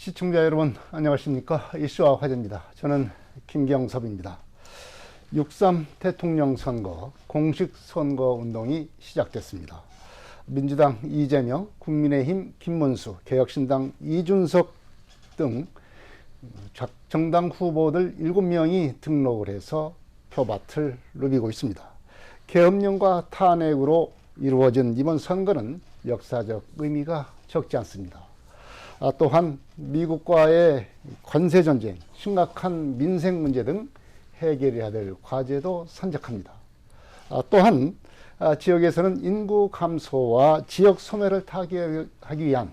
시청자 여러분 안녕하십니까. 이슈와 화제입니다. 저는 김경섭입니다. 6.3 대통령 선거 공식 선거 운동이 시작됐습니다. 민주당 이재명, 국민의힘 김문수, 개혁신당 이준석 등 정당 후보들 7명이 등록을 해서 표밭을 누비고 있습니다. 계엄령과 탄핵으로 이루어진 이번 선거는 역사적 의미가 적지 않습니다. 또한 미국과의 관세전쟁, 심각한 민생 문제 등 해결해야 될 과제도 산적합니다. 또한 지역에서는 인구 감소와 지역 소멸을 타개하기 위한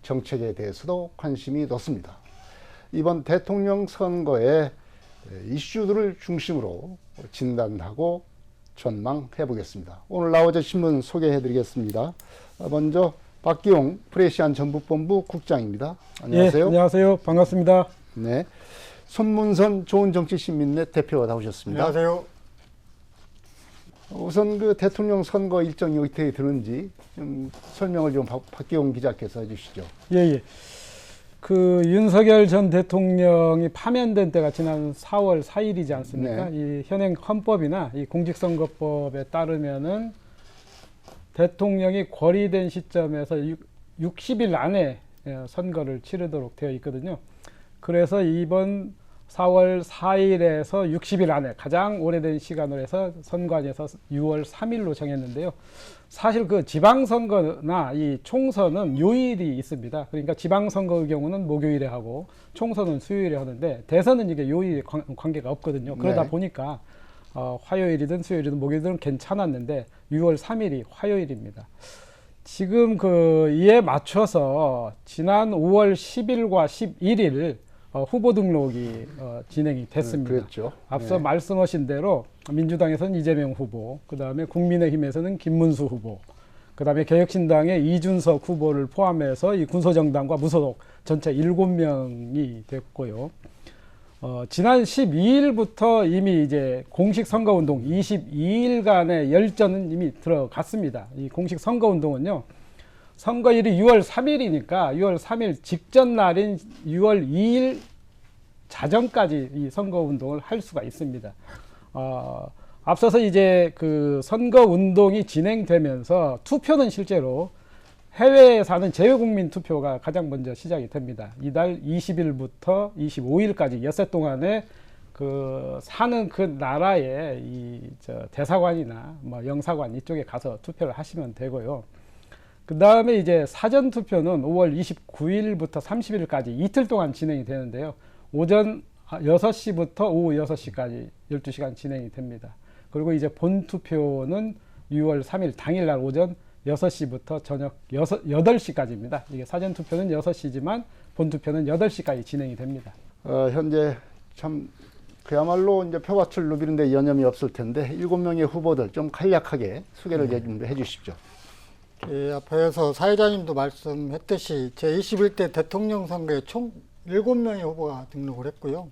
정책에 대해서도 관심이 높습니다. 이번 대통령 선거의 이슈들을 중심으로 진단하고 전망해 보겠습니다. 오늘 나오신 신문 소개해 드리겠습니다. 먼저 박기용 프레시안 전북본부 국장입니다. 안녕하세요. 예, 안녕하세요. 반갑습니다. 네. 손문선 좋은정치시민넷 대표가 나오셨습니다. 안녕하세요. 우선 그 대통령 선거 일정이 어떻게 되는지 좀 설명을 좀 박기용 기자께서 해주시죠. 예. 그 윤석열 전 대통령이 파면된 때가 지난 4월 4일이지 않습니까? 네. 이 현행 헌법이나 이 공직선거법에 따르면은 대통령이 권위된 시점에서 60일 안에 선거를 치르도록 되어 있거든요. 그래서 이번 4월 4일에서 60일 안에 가장 오래된 시간으로 해서 선관위에서 6월 3일로 정했는데요. 사실 그 지방선거나 이 총선은 요일이 있습니다. 그러니까 지방선거의 경우는 목요일에 하고 총선은 수요일에 하는데 대선은 이게 요일 관계가 없거든요. 그러다 네. 보니까 화요일이든 수요일이든 목요일이든 괜찮았는데 6월 3일이 화요일입니다. 지금 이에 맞춰서 지난 5월 10일과 11일 후보 등록이 진행이 됐습니다. 그렇죠. 앞서 네. 말씀하신 대로 민주당에서는 이재명 후보, 그 다음에 국민의힘에서는 김문수 후보, 그 다음에 개혁신당의 이준석 후보를 포함해서 이 군소정당과 무소속 전체 7명이 됐고요. 지난 12일부터 이미 이제 공식 선거운동 22일간의 열전은 이미 들어갔습니다. 이 공식 선거운동은요. 선거일이 6월 3일이니까 6월 3일 직전 날인 6월 2일 자정까지 이 선거운동을 할 수가 있습니다. 앞서서 이제 그 선거운동이 진행되면서 투표는 실제로 해외에 사는 재외국민 투표가 가장 먼저 시작이 됩니다. 이달 20일부터 25일까지 엿새 동안에 사는 그 나라의 대사관이나 뭐 영사관 이쪽에 가서 투표를 하시면 되고요. 그 다음에 이제 사전 투표는 5월 29일부터 30일까지 이틀 동안 진행이 되는데요. 오전 6시부터 오후 6시까지 12시간 진행이 됩니다. 그리고 이제 본 투표는 6월 3일 당일날 오전 6시부터 저녁 8시까지입니다. 이게 사전 투표는 6시지만 본 투표는 8시까지 진행이 됩니다. 현재 참 그야말로 이제 표밭을 누비는데 여념이 없을 텐데 7명의 후보들 좀 간략하게 소개를 좀 해주십시오. 앞에서 사회자님도 말씀했듯이 제21대 대통령 선거에 총 7명의 후보가 등록을 했고요.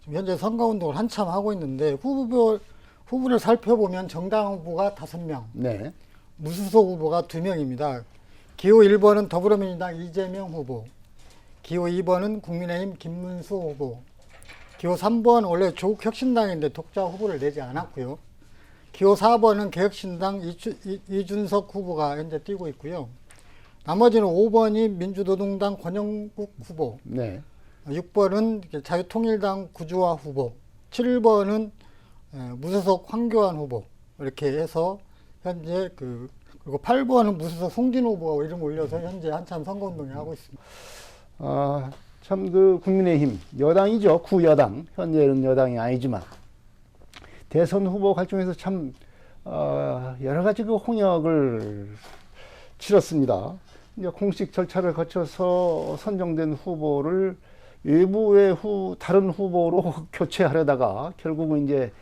지금 현재 선거운동을 한참 하고 있는데 후보를 살펴보면 정당 후보가 5명, 네. 무소속 후보가 2명입니다. 기호 1번은 더불어민주당 이재명 후보, 기호 2번은 국민의힘 김문수 후보, 기호 3번 원래 조국혁신당인데 독자 후보를 내지 않았고요. 기호 4번은 개혁신당 이준석 후보가 현재 뛰고 있고요. 나머지는 5번이 민주노동당 권영국 후보, 네. 6번은 자유통일당 구주화 후보, 7번은 무소속 황교안 후보 이렇게 해서 현재 그리고 8번은 무소속 송진호 후보가 이름 올려서 현재 한참 선거운동을 하고 있습니다. 참 국민의힘 여당이죠. 구여당. 현재는 여당이 아니지만 대선 후보 갈중에서 참 여러 가지 홍역을 치렀습니다. 이제 공식 절차를 거쳐서 선정된 후보를 외부의 다른 후보로 교체하려다가 결국은 이제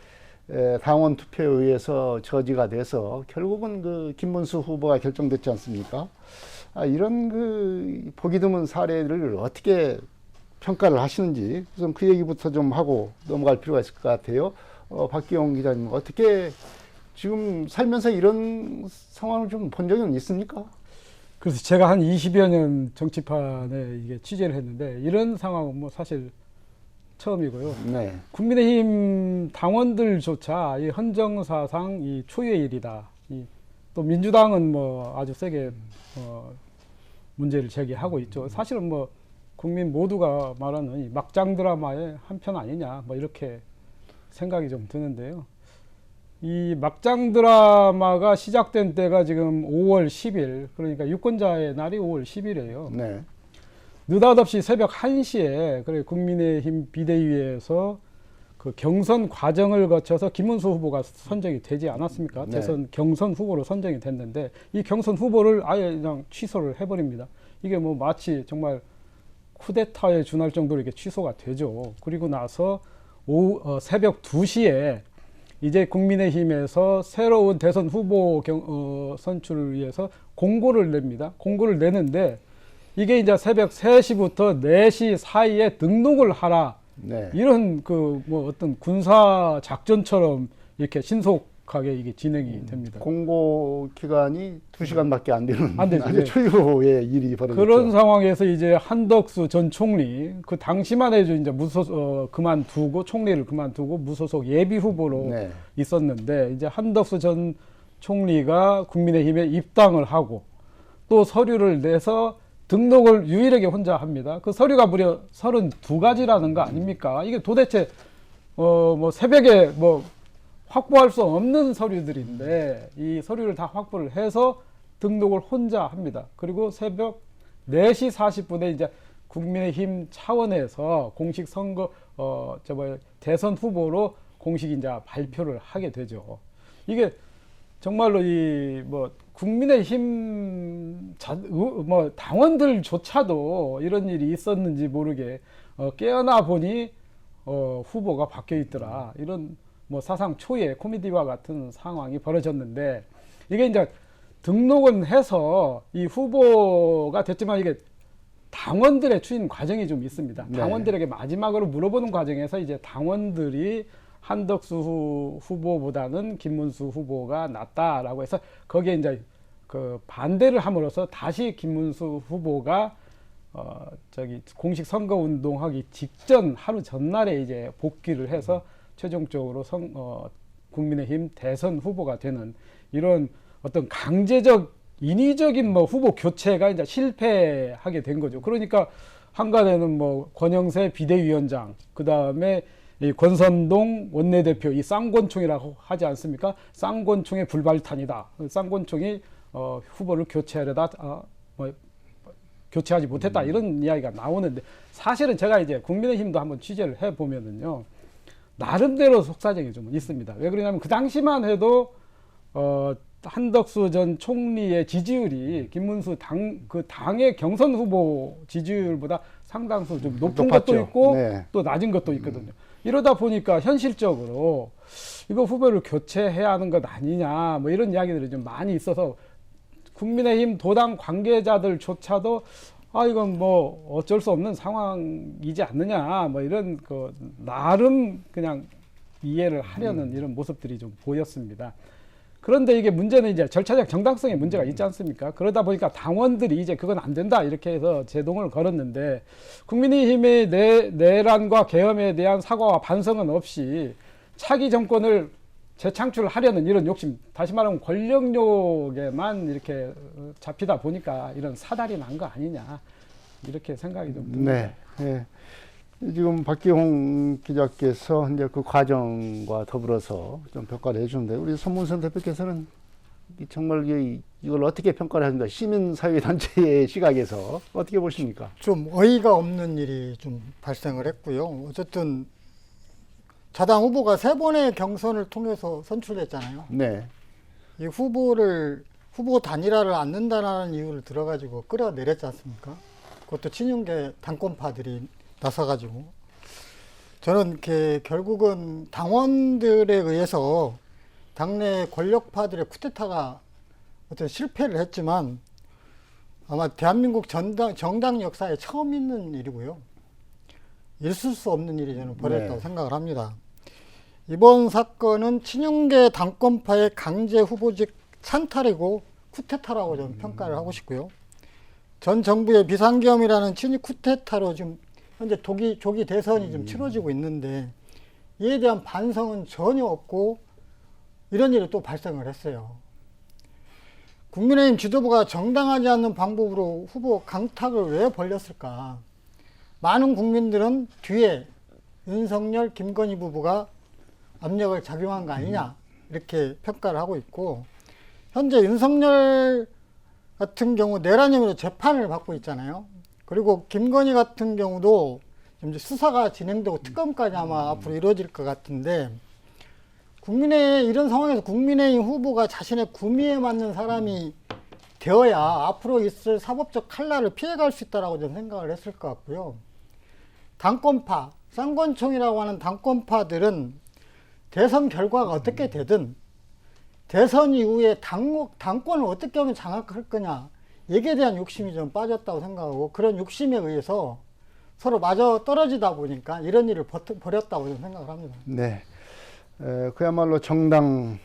당원 투표에 의해서 저지가 돼서 결국은 김문수 후보가 결정됐지 않습니까? 이런 보기 드문 사례를 어떻게 평가를 하시는지 우선 그 얘기부터 좀 하고 넘어갈 필요가 있을 것 같아요. 박기용 기자님, 어떻게 지금 살면서 이런 상황을 좀 본 적은 있습니까? 그래서 제가 한 20여 년 정치판에 이게 취재를 했는데 이런 상황은 뭐 사실 처음이고요. 네. 국민의힘 당원들조차 이 헌정사상 이 초유의 일이다. 또 민주당은 뭐 아주 세게 문제를 제기하고 있죠. 사실은 뭐 국민 모두가 말하는 이 막장 드라마의 한 편 아니냐, 뭐 이렇게 생각이 좀 드는데요. 이 막장 드라마가 시작된 때가 지금 5월 10일, 그러니까 유권자의 날이 5월 10일이에요. 네. 느닷없이 새벽 1시에 그래 국민의힘 비대위에서 그 경선 과정을 거쳐서 김문수 후보가 선정이 되지 않았습니까? 네. 대선 경선 후보로 선정이 됐는데 이 경선 후보를 아예 그냥 취소를 해버립니다. 이게 뭐 마치 정말 쿠데타에 준할 정도로 이게 취소가 되죠. 그리고 나서 새벽 2시에 이제 국민의힘에서 새로운 대선 후보 선출을 위해서 공고를 냅니다. 공고를 내는데 이게 이제 새벽 3시부터 4시 사이에 등록을 하라. 네. 이런 그 뭐 어떤 군사 작전처럼 이렇게 신속하게 이게 진행이 됩니다. 공고 기간이 2시간밖에 안 되는 안 되죠. 아주 네. 초유의 일이 벌어졌죠. 그런 상황에서 이제 한덕수 전 총리 그 당시만 해도 이제 그만두고 총리를 그만두고 무소속 예비 후보로 네. 있었는데 이제 한덕수 전 총리가 국민의힘에 입당을 하고 또 서류를 내서 등록을 유일하게 혼자 합니다. 그 서류가 무려 32가지라는 거 아닙니까? 이게 도대체 뭐 새벽에 뭐 확보할 수 없는 서류들인데 이 서류를 다 확보를 해서 등록을 혼자 합니다. 그리고 새벽 4시 40분에 이제 국민의힘 차원에서 공식 선거 대선 후보로 공식 이제 발표를 하게 되죠. 이게 정말로 이 뭐 국민의힘 뭐 당원들조차도 이런 일이 있었는지 모르게 깨어나 보니 후보가 바뀌어 있더라. 이런 뭐 사상 초유의 코미디와 같은 상황이 벌어졌는데 이게 이제 등록은 해서 이 후보가 됐지만 이게 당원들의 추인 과정이 좀 있습니다. 네. 당원들에게 마지막으로 물어보는 과정에서 이제 당원들이 한덕수 후보보다는 김문수 후보가 낫다라고 해서 거기에 이제 그 반대를 함으로써 다시 김문수 후보가 공식 선거 운동하기 직전 하루 전날에 이제 복귀를 해서 최종적으로 국민의힘 대선 후보가 되는 이런 어떤 강제적 인위적인 뭐 후보 교체가 이제 실패하게 된 거죠. 그러니까 한간에는 뭐 권영세 비대위원장, 그 다음에 이 권선동 원내대표, 이 쌍권총이라고 하지 않습니까? 쌍권총의 불발탄이다. 쌍권총이 후보를 교체하려다 교체하지 못했다. 이런 이야기가 나오는데 사실은 제가 이제 국민의힘도 한번 취재를 해보면은요, 나름대로 속사정이 좀 있습니다. 왜 그러냐면 그 당시만 해도 한덕수 전 총리의 지지율이 김문수 당의 경선 후보 지지율보다 상당수 좀 높은 높았죠. 것도 있고 네. 또 낮은 것도 있거든요. 이러다 보니까 현실적으로 이거 후보를 교체해야 하는 것 아니냐, 뭐 이런 이야기들이 좀 많이 있어서 국민의힘 도당 관계자들조차도 이건 뭐 어쩔 수 없는 상황이지 않느냐, 뭐 이런 그 나름 그냥 이해를 하려는 이런 모습들이 좀 보였습니다. 그런데 이게 문제는 이제 절차적 정당성에 문제가 있지 않습니까? 그러다 보니까 당원들이 이제 그건 안 된다 이렇게 해서 제동을 걸었는데 국민의힘의 내란과 계엄에 대한 사과와 반성은 없이 차기 정권을 재창출하려는 이런 욕심, 다시 말하면 권력욕에만 이렇게 잡히다 보니까 이런 사달이 난 거 아니냐, 이렇게 생각이 좀 듭니다. 네. 네. 지금 박기홍 기자께서 이제 그 과정과 더불어서 좀 평가를 해주는데 우리 손문선 대표께서는 정말 이걸 어떻게 평가를 하십니까? 시민사회단체의 시각에서 어떻게 보십니까? 좀 어이가 없는 일이 좀 발생을 했고요. 어쨌든 자당 후보가 3번의 경선을 통해서 선출됐잖아요. 네. 이 후보 단일화를 않는다는 이유를 들어가지고 끌어내렸지 않습니까? 그것도 친윤계 당권파들이 나서가지고 저는 이렇게 결국은 당원들에 의해서 당내 권력파들의 쿠데타가 어떤 실패를 했지만 아마 대한민국 정당 역사에 처음 있는 일이고요. 있을 수 없는 일이 저는 벌어졌다고 생각을 합니다. 이번 사건은 친윤계 당권파의 강제 후보직 찬탈이고 쿠데타라고 저는 평가를 하고 싶고요. 전 정부의 비상계엄이라는 친위 쿠데타로 지금 현재 조기 대선이 좀 치러지고 있는데 이에 대한 반성은 전혀 없고 이런 일이 또 발생을 했어요. 국민의힘 지도부가 정당하지 않는 방법으로 후보 강탁을 왜 벌렸을까? 많은 국민들은 뒤에 윤석열, 김건희 부부가 압력을 작용한 거 아니냐 이렇게 평가를 하고 있고, 현재 윤석열 같은 경우 내란 혐의로 재판을 받고 있잖아요. 그리고 김건희 같은 경우도 이제 수사가 진행되고 특검까지 아마 앞으로 이루어질 것 같은데, 이런 상황에서 국민의힘 후보가 자신의 구미에 맞는 사람이 되어야 앞으로 있을 사법적 칼날을 피해갈 수 있다라고 저는 생각을 했을 것 같고요. 당권파, 쌍권총이라고 하는 당권파들은 대선 결과가 어떻게 되든 대선 이후에 당권을 어떻게 하면 장악할 거냐, 여기에 대한 욕심이 좀 빠졌다고 생각하고, 그런 욕심에 의해서 서로 마저 떨어지다 보니까 이런 일을 벌였다고 저는 생각을 합니다. 네. 그야말로 정당의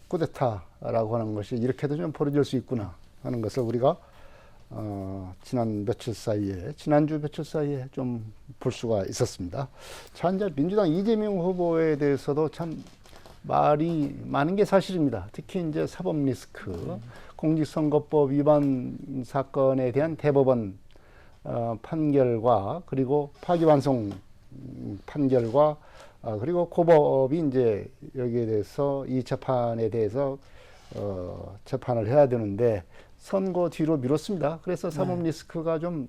쿠데타라고 하는 것이 이렇게도 좀 벌어질 수 있구나 하는 것을 우리가 지난주 며칠 사이에 좀 볼 수가 있었습니다. 자, 이제 민주당 이재명 후보에 대해서도 참 말이 많은 게 사실입니다. 특히 이제 사법 리스크, 공직선거법 위반 사건에 대한 대법원 판결과, 그리고 파기환송 판결과, 그리고 고법이 이제 여기에 대해서 이 재판에 대해서 재판을 해야 되는데 선거 뒤로 미뤘습니다. 그래서 사법 리스크가 좀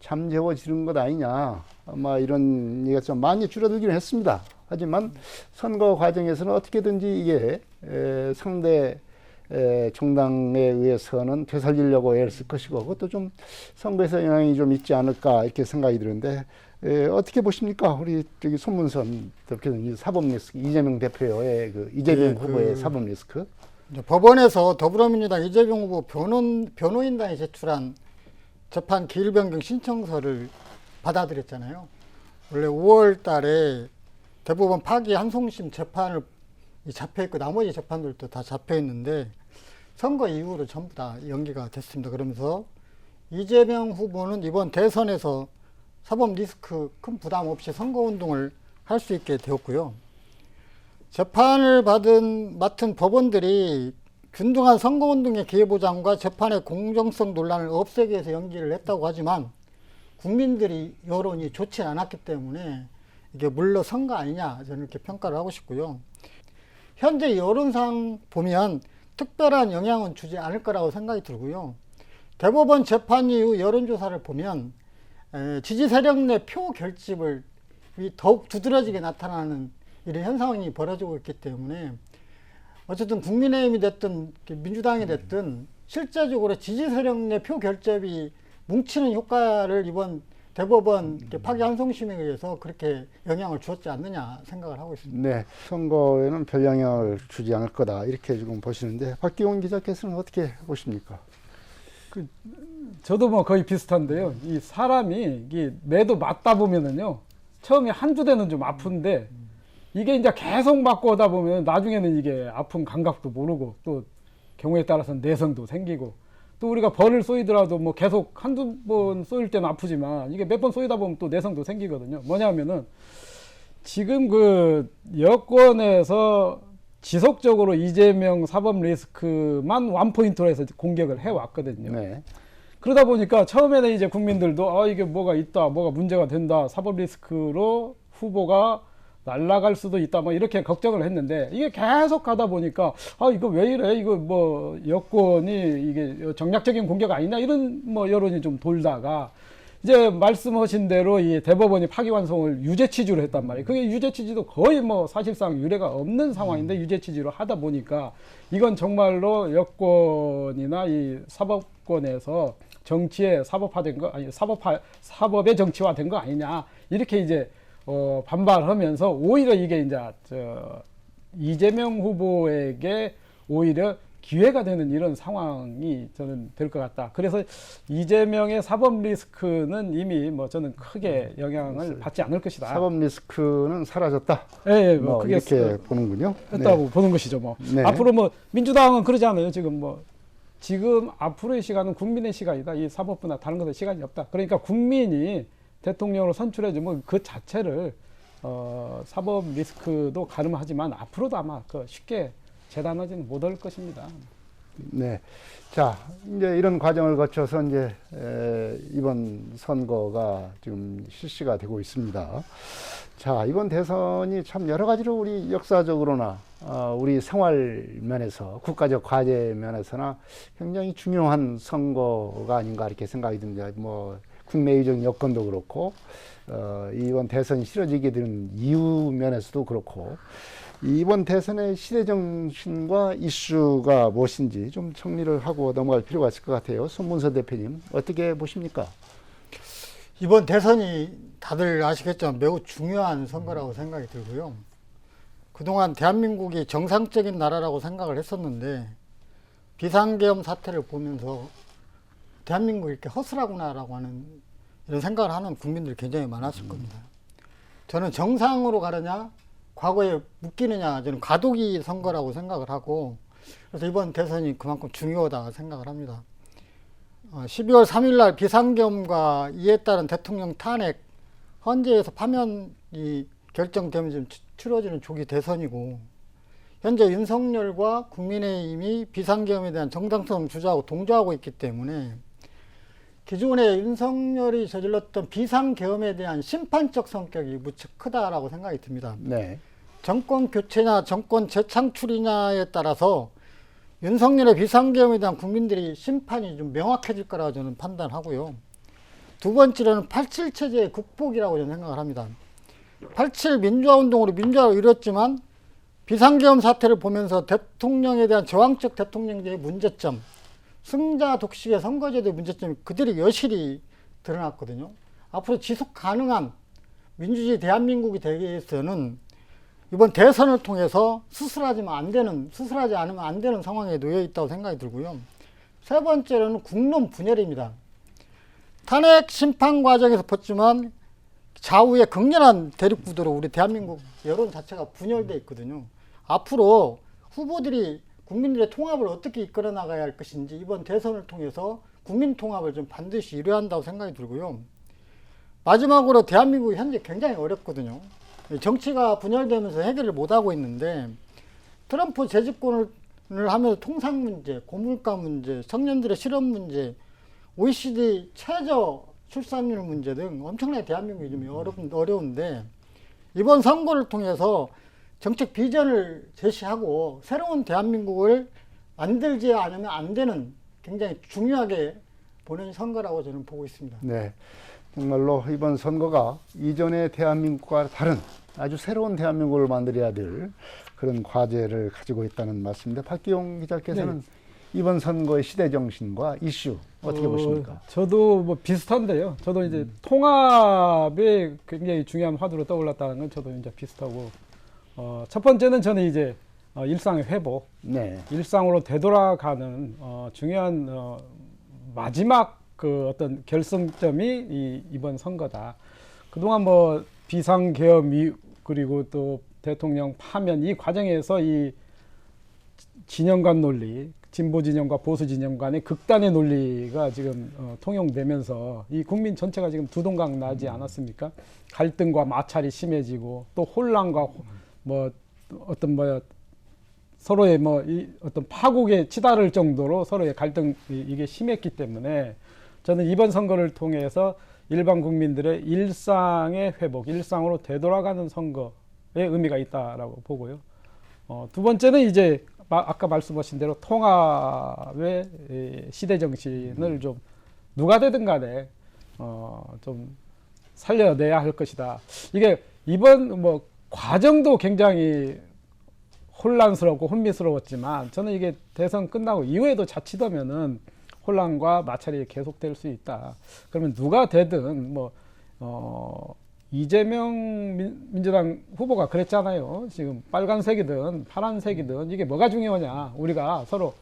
잠재워지는 것 아니냐, 아마 이런 얘기가 좀 많이 줄어들기는 했습니다. 하지만 선거 과정에서는 어떻게든지 이게 상대 정당에 의해서는 되살리려고 애쓸 것이고, 그것도 좀 선거에서 영향이 좀 있지 않을까 이렇게 생각이 드는데, 어떻게 보십니까? 우리 저기 손문선 대표님, 사법 리스크, 이재명 대표의 이재명 후보의 사법 리스크. 법원에서 더불어민주당 이재명 후보 변호인단이 제출한 재판 기일 변경 신청서를 받아들였잖아요. 원래 5월 달에 대법원 파기 한송심 재판을 잡혀있고 나머지 재판들도 다 잡혀있는데 선거 이후로 전부 다 연기가 됐습니다. 그러면서 이재명 후보는 이번 대선에서 사법 리스크 큰 부담 없이 선거운동을 할 수 있게 되었고요. 재판을 맡은 법원들이 균등한 선거운동의 기회보장과 재판의 공정성 논란을 없애기 위해서 연기를 했다고 하지만 국민들이 여론이 좋지 않았기 때문에 이게 물러선 거 아니냐, 저는 이렇게 평가를 하고 싶고요. 현재 여론상 보면 특별한 영향은 주지 않을 거라고 생각이 들고요. 대법원 재판 이후 여론조사를 보면 지지 세력 내 표 결집을 더욱 두드러지게 나타나는 이런 현상이 벌어지고 있기 때문에 어쨌든 국민의힘이 됐든 민주당이 됐든 실제적으로 지지 세력 내 표 결집이 뭉치는 효과를 이번 대법원 파기 한송심에 의해서 그렇게 영향을 주었지 않느냐 생각을 하고 있습니다. 네, 선거에는 별 영향을 주지 않을 거다 이렇게 지금 보시는데, 박기원 기자께서는 어떻게 보십니까? 저도 뭐 거의 비슷한데요. 이 사람이 매도 맞다 보면은요, 처음에 한두 대는 좀 아픈데 이게 이제 계속 맞고 오다 보면 나중에는 이게 아픈 감각도 모르고, 또 경우에 따라서는 내성도 생기고, 또 우리가 벌을 쏘이더라도 뭐 계속 한두 번 쏘일 때는 아프지만 이게 몇 번 쏘이다 보면 또 내성도 생기거든요. 뭐냐면은 지금 여권에서 지속적으로 이재명 사법 리스크만 원포인트로 해서 공격을 해왔거든요. 네. 그러다 보니까 처음에는 이제 국민들도 이게 뭐가 있다, 뭐가 문제가 된다, 사법 리스크로 후보가 날아갈 수도 있다, 뭐 이렇게 걱정을 했는데, 이게 계속 가다 보니까 이거 왜 이래, 이거 뭐 여권이 이게 정략적인 공격 아니냐, 이런 뭐 여론이 좀 돌다가 이제 말씀하신 대로 이 대법원이 파기환송을 유죄 취지로 했단 말이에요. 그게 유죄 취지도 거의 뭐 사실상 유례가 없는 상황인데 유죄 취지로 하다 보니까 이건 정말로 여권이나 이 사법권에서 정치의 사법화된 거, 아니 사법의 정치화된 거 아니냐, 이렇게 이제 반발하면서 오히려 이게 이제 이재명 후보에게 오히려 기회가 되는 이런 상황이 저는 될 것 같다. 그래서 이재명의 사법 리스크는 이미 뭐 저는 크게 영향을 받지 않을 것이다. 사법 리스크는 사라졌다. 네, 뭐 그게 이렇게 보는군요. 했다고 네. 보는 것이죠. 뭐 네. 앞으로 뭐 민주당은 그러지 않아요. 지금 뭐 지금 앞으로의 시간은 국민의 시간이다. 이 사법부나 다른 것에 시간이 없다. 그러니까 국민이 대통령으로 선출해주면 그 자체를 사법 리스크도 가름하지만 앞으로도 아마 쉽게 재단하지는 못할 것입니다. 네. 자, 이제 이런 과정을 거쳐서 이제 이번 선거가 지금 실시가 되고 있습니다. 자, 이번 대선이 참 여러 가지로 우리 역사적으로나 우리 생활 면에서 국가적 과제 면에서나 굉장히 중요한 선거가 아닌가 이렇게 생각이 듭니다. 뭐 국내외적 여건도 그렇고 이번 대선이 치러지게 되는 이유 면에서도 그렇고 이번 대선의 시대 정신과 이슈가 무엇인지 좀 정리를 하고 넘어갈 필요가 있을 것 같아요. 손문서 대표님 어떻게 보십니까? 이번 대선이 다들 아시겠지만 매우 중요한 선거라고 생각이 들고요. 그동안 대한민국이 정상적인 나라라고 생각을 했었는데 비상계엄 사태를 보면서 대한민국이 이렇게 허술하구나라고 하는 이런 생각을 하는 국민들이 굉장히 많았을 겁니다. 저는 정상으로 가느냐 과거에 묶이느냐 저는 과도기 선거라고 생각을 하고 그래서 이번 대선이 그만큼 중요하다 생각을 합니다. 12월 3일 날 비상계엄과 이에 따른 대통령 탄핵 헌재에서 파면이 결정되면 지금 치러지는 조기 대선이고 현재 윤석열과 국민의힘이 비상계엄에 대한 정당성을 주장하고 동조하고 있기 때문에 기존에 윤석열이 저질렀던 비상계엄에 대한 심판적 성격이 무척 크다라고 생각이 듭니다. 네. 정권 교체냐 정권 재창출이냐에 따라서 윤석열의 비상계엄에 대한 국민들이 심판이 좀 명확해질 거라고 저는 판단하고요. 두 번째로는 87 체제의 극복이라고 저는 생각을 합니다. 87 민주화운동으로 민주화를 이뤘지만 비상계엄 사태를 보면서 대통령에 대한 저항적 대통령제의 문제점, 승자 독식의 선거제도의 문제점이 그들이 여실히 드러났거든요. 앞으로 지속 가능한 민주주의 대한민국이 되기 위해서는 이번 대선을 통해서 수술하지 않으면 안 되는 상황에 놓여 있다고 생각이 들고요. 세 번째로는 국론 분열입니다. 탄핵 심판 과정에서 봤지만 좌우의 극렬한 대립 구도로 우리 대한민국 여론 자체가 분열되어 있거든요. 앞으로 후보들이 국민들의 통합을 어떻게 이끌어 나가야 할 것인지 이번 대선을 통해서 국민 통합을 좀 반드시 이뤄야 한다고 생각이 들고요. 마지막으로 대한민국이 현재 굉장히 어렵거든요. 정치가 분열되면서 해결을 못하고 있는데 트럼프 재집권을 하면서 통상 문제, 고물가 문제, 청년들의 실업 문제, OECD 최저 출산율 문제 등 엄청나게 대한민국이 좀 어려운데 이번 선거를 통해서 정책 비전을 제시하고 새로운 대한민국을 만들지 않으면 안 되는 굉장히 중요하게 보는 선거라고 저는 보고 있습니다. 네. 정말로 이번 선거가 이전의 대한민국과 다른 아주 새로운 대한민국을 만들어야 될 그런 과제를 가지고 있다는 말씀인데 박기용 기자께서는 네. 이번 선거의 시대 정신과 이슈 어떻게 보십니까? 저도 뭐 비슷한데요. 저도 이제 통합이 굉장히 중요한 화두로 떠올랐다는 건 저도 이제 비슷하고 첫 번째는 저는 이제 일상의 회복, 네. 일상으로 되돌아가는 중요한 마지막 그 어떤 결승점이 이번 선거다. 그동안 뭐 비상계엄 그리고 또 대통령 파면 이 과정에서 이 진영 간 논리, 진보 진영과 보수 진영 간의 극단의 논리가 지금 통용되면서 이 국민 전체가 지금 두동강 나지 않았습니까? 갈등과 마찰이 심해지고 또 혼란과 뭐 어떤 서로의 어떤 파국에 치달을 정도로 서로의 갈등 이게 심했기 때문에 저는 이번 선거를 통해서 일반 국민들의 일상의 회복, 일상으로 되돌아가는 선거의 의미가 있다라고 보고요. 두 번째는 이제 아까 말씀하신 대로 통합의 시대 정신을 좀 누가 되든 간에 좀 살려내야 할 것이다. 이게 이번 과정도 굉장히 혼란스럽고 혼미스러웠지만 저는 이게 대선 끝나고 이후에도 자칫하면은 혼란과 마찰이 계속될 수 있다. 그러면 누가 되든 이재명 민주당 후보가 그랬잖아요. 지금 빨간색이든 파란색이든 이게 뭐가 중요하냐. 우리가 서로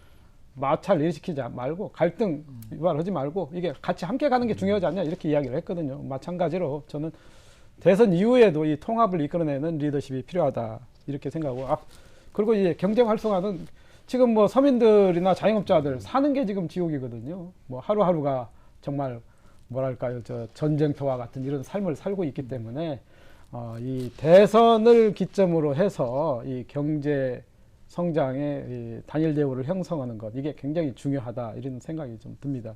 마찰 일으키지 말고 갈등 유발하지 말고 이게 같이 함께 가는 게 중요하지 않냐 이렇게 이야기를 했거든요. 마찬가지로 저는 대선 이후에도 이 통합을 이끌어내는 리더십이 필요하다 이렇게 생각하고 그리고 이제 경제 활성화는 지금 뭐 서민들이나 자영업자들 사는 게 지금 지옥이거든요. 뭐 하루하루가 정말 뭐랄까요, 저 전쟁터와 같은 이런 삶을 살고 있기 때문에 이 대선을 기점으로 해서 이 경제 성장의 이 단일 대우를 형성하는 것, 이게 굉장히 중요하다, 이런 생각이 좀 듭니다.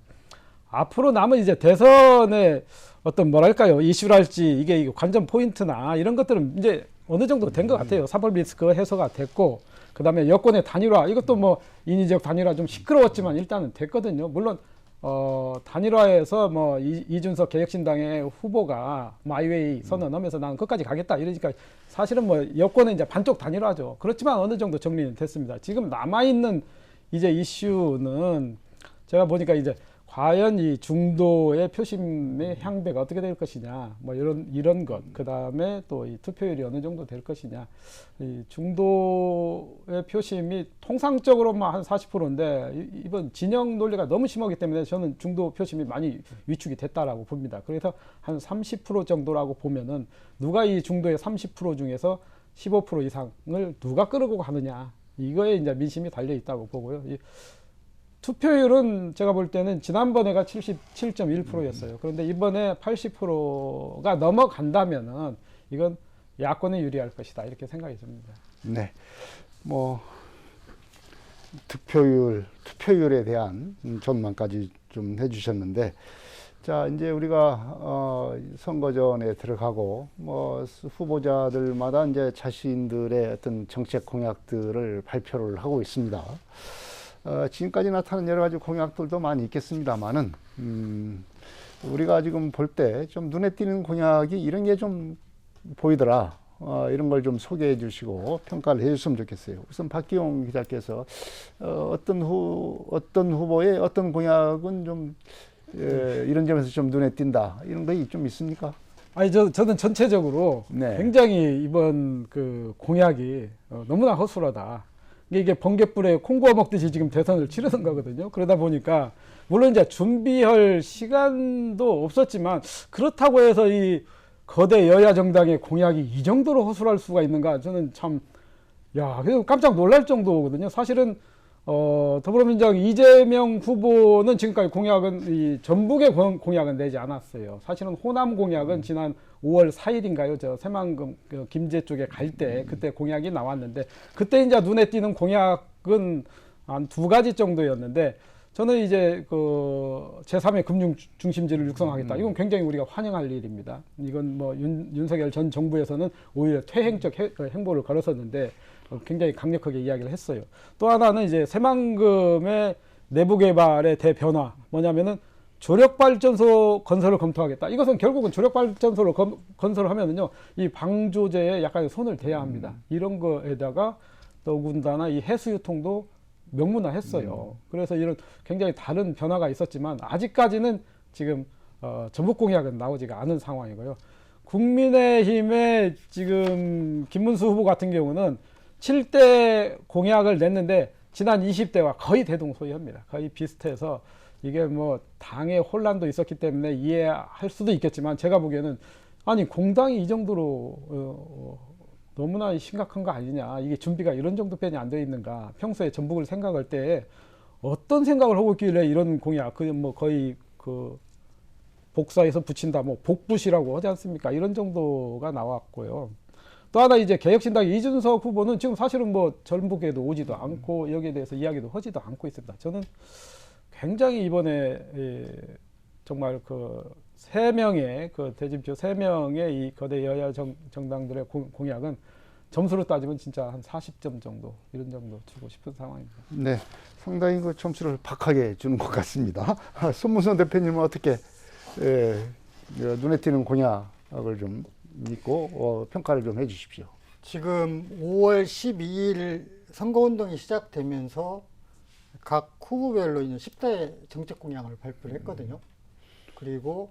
앞으로 남은 이제 대선의 어떤 뭐랄까요, 이슈랄지 이게 관전 포인트나 이런 것들은 이제 어느 정도 된 것 같아요. 사법 리스크 해소가 됐고, 그 다음에 여권의 단일화, 이것도 뭐 인위적 단일화 좀 시끄러웠지만 일단은 됐거든요. 물론 단일화에서 뭐 이준석 개혁신당의 후보가 마이웨이 선언하면서 나는 끝까지 가겠다 이러니까 사실은 뭐 여권은 이제 반쪽 단일화죠. 그렇지만 어느 정도 정리는 됐습니다. 지금 남아있는 이제 이슈는 제가 보니까 이제 과연 이 중도의 표심의 향배가 어떻게 될 것이냐, 뭐 이런 것, 그 다음에 또 이 투표율이 어느 정도 될 것이냐. 이 중도의 표심이 통상적으로만 한 40%인데 이번 진영 논리가 너무 심하기 때문에 저는 중도 표심이 많이 위축이 됐다라고 봅니다. 그래서 한 30% 정도라고 보면은 누가 이 중도의 30% 중에서 15% 이상을 누가 끌고 가느냐, 이거에 이제 민심이 달려 있다고 보고요. 투표율은 제가 볼 때는 지난번에가 77.1%였어요. 그런데 이번에 80%가 넘어간다면은 이건 야권에 유리할 것이다, 이렇게 생각이 듭니다. 네. 뭐 투표율에 대한 전망까지 좀 해주셨는데, 자, 이제 우리가 선거전에 들어가고 뭐 후보자들마다 이제 자신들의 어떤 정책 공약들을 발표를 하고 있습니다. 지금까지 나타난 여러 가지 공약들도 많이 있겠습니다만은, 우리가 지금 볼 때 좀 눈에 띄는 공약이 이런 게 좀 보이더라. 이런 걸 좀 소개해 주시고 평가를 해 주셨으면 좋겠어요. 우선 박기용 기자께서 어떤 후보의 어떤 공약은 좀 이런 점에서 좀 눈에 띈다, 이런 거 좀 있습니까? 아니, 저는 전체적으로 네. 굉장히 이번 그 공약이 너무나 허술하다. 이게 번갯불에 콩 구워 먹듯이 지금 대선을 치르는 거거든요. 그러다 보니까 물론 이제 준비할 시간도 없었지만, 그렇다고 해서 이 거대 여야 정당의 공약이 이 정도로 허술할 수가 있는가, 저는 참 그래서 깜짝 놀랄 정도거든요. 사실은 더불어민주당 이재명 후보는 지금까지 공약은 이 전북의 공약은 내지 않았어요. 사실은 호남 공약은 지난 5월 4일인가요? 저 새만금 김제 쪽에 갈 때 그때 공약이 나왔는데, 그때 이제 눈에 띄는 공약은 한 2가지 정도였는데, 저는 이제 그 제3의 금융 중심지를 육성하겠다. 이건 굉장히 우리가 환영할 일입니다. 이건 뭐 윤석열 전 정부에서는 오히려 퇴행적 행보를 걸었었는데 굉장히 강력하게 이야기를 했어요. 또 하나는 이제 새만금의 내부 개발의 대변화, 뭐냐면은 조력발전소 건설을 검토하겠다. 이것은 결국은 조력발전소를 건설을 하면은요, 이 방조제에 약간 손을 대야 합니다. 이런 거에다가 더군다나 이 해수유통도 명문화했어요. 그래서 이런 굉장히 다른 변화가 있었지만 아직까지는 지금 전북 공약은 나오지가 않은 상황이고요. 국민의힘의 지금 김문수 후보 같은 경우는 7대 공약을 냈는데 지난 20대와 거의 대동소이합니다. 거의 비슷해서 이게 뭐 당의 혼란도 있었기 때문에 이해할 수도 있겠지만, 제가 보기에는 아니 공당이 이 정도로 너무나 심각한 거 아니냐, 이게 준비가 이런 정도뿐이 안 되어 있는가, 평소에 전북을 생각할 때 어떤 생각을 하고 있길래 이런 공약, 그 뭐 거의 그 복사해서 붙인다, 뭐 복붙이라고 하지 않습니까? 이런 정도가 나왔고요. 또 하나 이제 개혁신당 이준석 후보는 지금 사실은 뭐 전북에도 오지도 않고 여기에 대해서 이야기도 하지도 않고 있습니다. 저는 굉장히 이번에 정말 그 3명의 그 대진표 3명의 이 거대 여야 정당들의 공약은 점수로 따지면 진짜 한 40점 정도, 이런 정도 주고 싶은 상황입니다. 네, 상당히 그 점수를 박하게 주는 것 같습니다. 손문선 대표님은 어떻게 눈에 띄는 공약을 좀 믿고 평가를 좀 해주십시오. 지금 5월 12일 선거운동이 시작되면서 각 후보별로 있는 10대 정책 공약을 발표를 했거든요. 그리고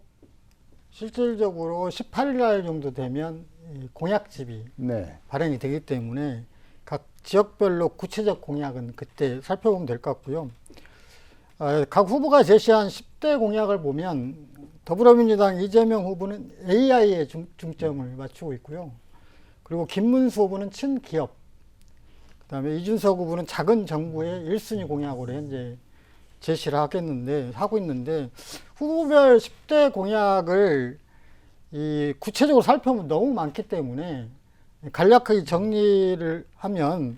실질적으로 18일 날 정도 되면 공약집이 네. 발행이 되기 때문에 각 지역별로 구체적 공약은 그때 살펴보면 될 것 같고요. 각 후보가 제시한 10대 공약을 보면 더불어민주당 이재명 후보는 AI에 중점을 맞추고 있고요. 그리고 김문수 후보는 친기업, 그다음에 이준석 후보는 작은 정부의 1순위 공약으로 현재 제시를 하고 있는데 후보별 10대 공약을 구체적으로 살펴보면 너무 많기 때문에 간략하게 정리를 하면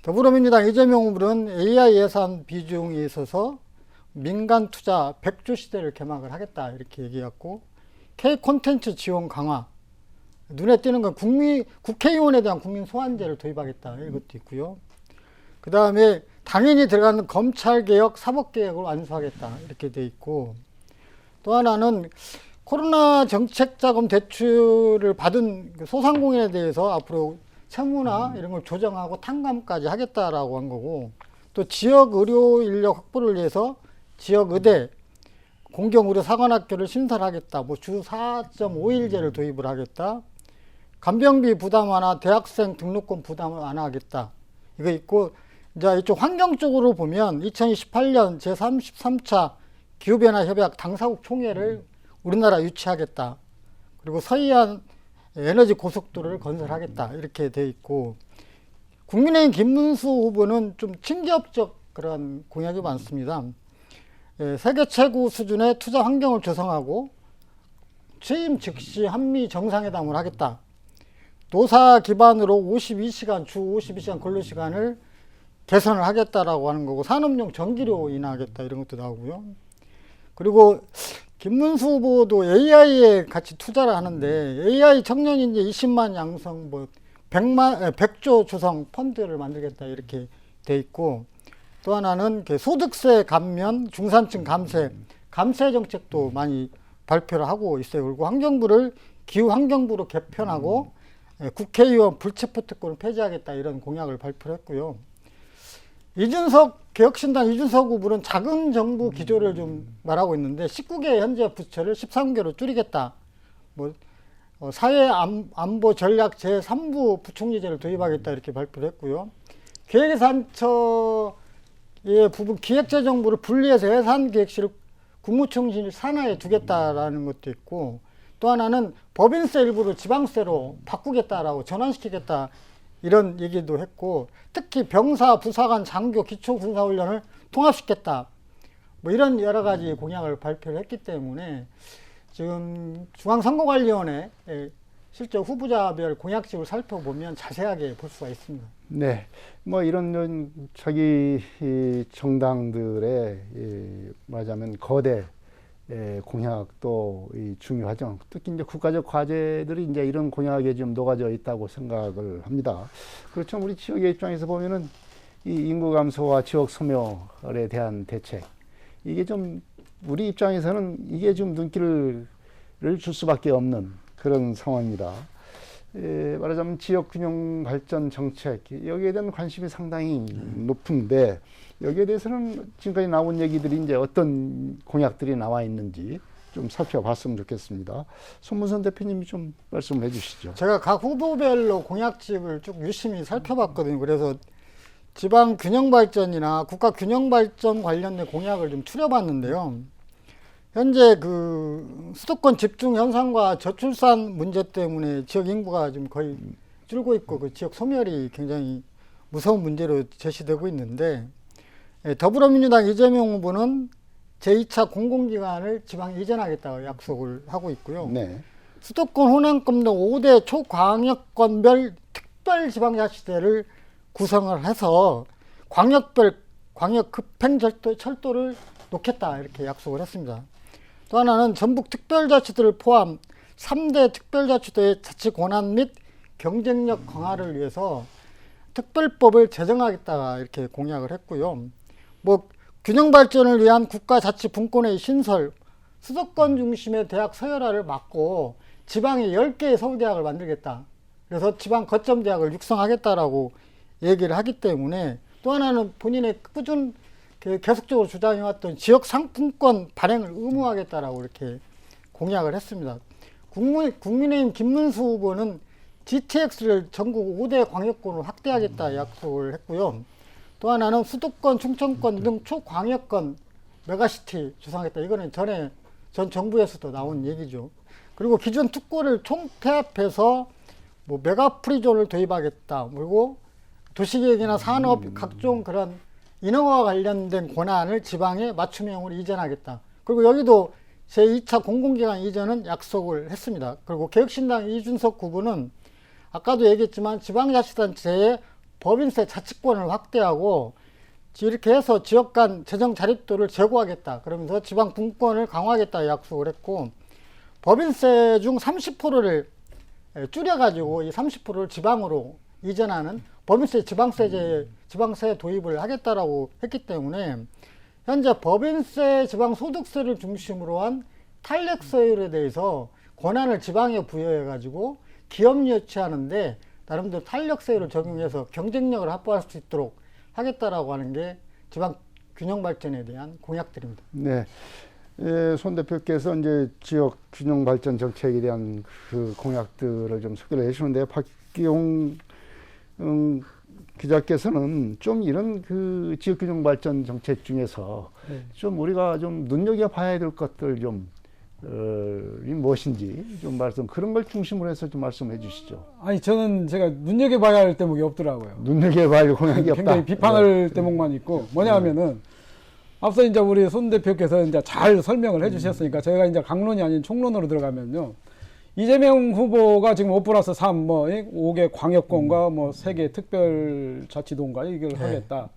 더불어민주당 이재명 후보는 AI 예산 비중에 있어서 민간 투자 100조 시대를 개막을 하겠다 이렇게 얘기했고, K 콘텐츠 지원 강화, 눈에 띄는 건 국회의원에 대한 국민 소환제를 도입하겠다 이것도 있고요. 그 다음에 당연히 들어가는 검찰개혁, 사법개혁을 완수하겠다 이렇게 돼 있고, 또 하나는 코로나 정책자금 대출을 받은 소상공인에 대해서 앞으로 채무나 이런 걸 조정하고 탕감까지 하겠다라고 한 거고, 또 지역 의료 인력 확보를 위해서 지역 의대, 공경의료 사관학교를 신설하겠다. 뭐 주 4.5일제를 도입을 하겠다. 간병비 부담 완화, 대학생 등록금 부담 완화하겠다. 이거 있고, 이제 이쪽 환경 쪽으로 보면 2028년 제33차 기후변화 협약 당사국 총회를 우리나라 유치하겠다. 그리고 서해안 에너지 고속도로를 건설하겠다. 이렇게 돼 있고, 국민의힘 김문수 후보는 좀 친기업적 그런 공약이 많습니다. 세계 최고 수준의 투자 환경을 조성하고 취임 즉시 한미 정상회담을 하겠다. 노사 기반으로 52시간, 주 52시간 근로시간을 개선을 하겠다라고 하는 거고, 산업용 전기료 인하하겠다 이런 것도 나오고요. 그리고 김문수 후보도 AI에 같이 투자를 하는데, AI 청년 인재 20만 양성, 뭐 100조 조성 펀드를 만들겠다 이렇게 돼 있고, 또 하나는 소득세 감면, 중산층 감세 정책도 많이 발표를 하고 있어요. 그리고 환경부를 기후환경부로 개편하고 국회의원 불체포 특권을 폐지하겠다 이런 공약을 발표했고요. 개혁신당 이준석 후보는 작은 정부 기조를 좀 말하고 있는데, 19개 현재 부처를 13개로 줄이겠다. 뭐 사회안보 전략 제3부 부총리제를 도입하겠다 이렇게 발표를 했고요. 기획예산처의 부분 기획재정부를 분리해서 예산기획실을 국무총실 산하에 두겠다라는 것도 있고, 또 하나는 법인세 일부를 지방세로 바꾸겠다라고 전환시키겠다 이런 얘기도 했고, 특히 병사, 부사관, 장교, 기초군사훈련을 통합시켰다. 뭐 이런 여러 가지 공약을 발표를 했기 때문에 지금 중앙선거관리위원회 실제 후보자별 공약집을 살펴보면 자세하게 볼 수가 있습니다. 네, 뭐 이런 자기 정당들의 말하자면 거대 공약도 중요하죠. 특히 이제 국가적 과제들이 이제 이런 공약에 좀 녹아져 있다고 생각을 합니다. 그렇죠. 우리 지역의 입장에서 보면은 이 인구 감소와 지역 소멸에 대한 대책, 이게 좀 우리 입장에서는 이게 좀 눈길을 줄 수밖에 없는 그런 상황입니다. 말하자면 지역 균형 발전 정책, 여기에 대한 관심이 상당히 높은데, 여기에 대해서는 지금까지 나온 얘기들이 이제 어떤 공약들이 나와 있는지 좀 살펴봤으면 좋겠습니다. 손문선 대표님이 좀 말씀을 해주시죠. 제가 각 후보별로 공약집을 쭉 유심히 살펴봤거든요. 그래서 지방 균형 발전이나 국가 균형 발전 관련된 공약을 좀 추려봤는데요. 현재 그 수도권 집중 현상과 저출산 문제 때문에 지역 인구가 지금 거의 줄고 있고, 그 지역 소멸이 굉장히 무서운 문제로 제시되고 있는데, 더불어민주당 이재명 후보는 제2차 공공기관을 지방에 이전하겠다고 약속을 하고 있고요. 네. 수도권 호남권 등 5대 초광역권별 특별지방자치제를 구성을 해서 광역 급행철도를 놓겠다 이렇게 약속을 했습니다. 또 하나는 전북 특별자치도를 포함 3대 특별자치도의 자치 권한 및 경쟁력 강화를 위해서 특별법을 제정하겠다 이렇게 공약을 했고요. 뭐 균형 발전을 위한 국가 자치 분권의 신설, 수도권 중심의 대학 서열화를 막고 지방에 10개의 서울대학을 만들겠다. 그래서 지방 거점 대학을 육성하겠다라고 얘기를 하기 때문에, 또 하나는 본인의 계속적으로 주장해왔던 지역 상품권 발행을 의무화하겠다라고 이렇게 공약을 했습니다. 국민의힘 김문수 후보는 GTX를 전국 5대 광역권으로 확대하겠다 약속을 했고요. 또 하나는 수도권, 충청권 등 초광역권 메가시티 조성하겠다. 이거는 전 정부에서도 나온 얘기죠. 그리고 기존 특구를 총폐합해서 뭐 메가프리존을 도입하겠다. 그리고 도시계획이나 산업 각종 그런 인허가와 관련된 권한을 지방에 맞춤형으로 이전하겠다. 그리고 여기도 제2차 공공기관 이전은 약속을 했습니다. 그리고 개혁신당 이준석 후보는 아까도 얘기했지만 지방자치단체의 법인세 자치권을 확대하고 이렇게 해서 지역 간 재정 자립도를 제고하겠다. 그러면서 지방 분권을 강화하겠다 약속을 했고, 법인세 중 30%를 줄여가지고 이 30%를 지방으로 이전하는 법인세 지방세 도입을 하겠다라고 했기 때문에 현재 법인세 지방소득세를 중심으로 한 탄력세율에 대해서 권한을 지방에 부여해가지고 기업 유치하는데 나름대로 탄력세율을 적용해서 경쟁력을 확보할 수 있도록 하겠다라고 하는 게 지방 균형 발전에 대한 공약들입니다. 네. 예, 손 대표께서 이제 지역 균형 발전 정책에 대한 그 공약들을 좀 소개를 해주는데, 박기용 기자께서는 좀 이런 그 지역 균형 발전 정책 중에서 좀 우리가 좀 눈여겨봐야 될 것들 좀 이 무엇인지 좀 그런 걸 중심으로 해서 좀 말씀해 주시죠. 아니 저는 제가 눈여겨봐야 할 대목이 없더라고요. 눈여겨봐야 할 공약이 없다. 굉장히 비판할 대목만 있고, 뭐냐면은 앞서 이제 우리 손 대표께서 이제 잘 설명을 해주셨으니까 저희가 이제 강론이 아닌 총론으로 들어가면요. 이재명 후보가 지금 5+3 뭐 5개 광역권과 뭐 3개 특별자치도인가 이걸 하겠다.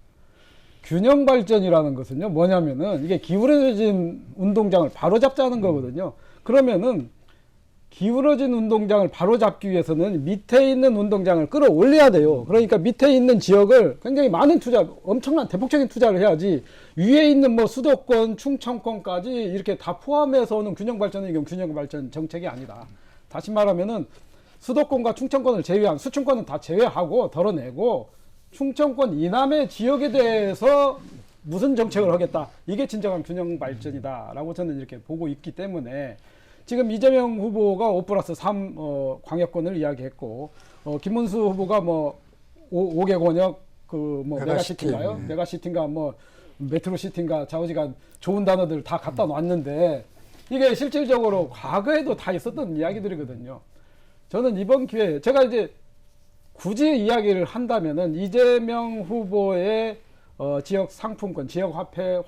균형 발전이라는 것은요, 뭐냐면은 이게 기울어진 운동장을 바로잡자는 거거든요. 그러면은 기울어진 운동장을 바로잡기 위해서는 밑에 있는 운동장을 끌어올려야 돼요. 그러니까 밑에 있는 지역을 굉장히 많은 투자, 엄청난 대폭적인 투자를 해야지, 위에 있는 뭐 수도권, 충청권까지 이렇게 다 포함해서 오는 균형 발전은 이건 균형 발전 정책이 아니다. 다시 말하면은 수도권과 충청권을 제외한, 수충권은 다 제외하고 덜어내고 충청권 이남의 지역에 대해서 무슨 정책을 하겠다. 이게 진정한 균형 발전이다라고 저는 이렇게 보고 있기 때문에 지금 이재명 후보가 5+3 광역권을 이야기했고, 김문수 후보가 뭐 5개 권역 그 뭐 메가시티인가요? 메가시티인가 뭐 메트로시티인가 좌우지간 좋은 단어들 다 갖다 놨는데 이게 실질적으로 과거에도 다 있었던 이야기들이거든요. 저는 이번 기회에 제가 이제 굳이 이야기를 한다면은 이재명 후보의 지역 상품권, 지역 화폐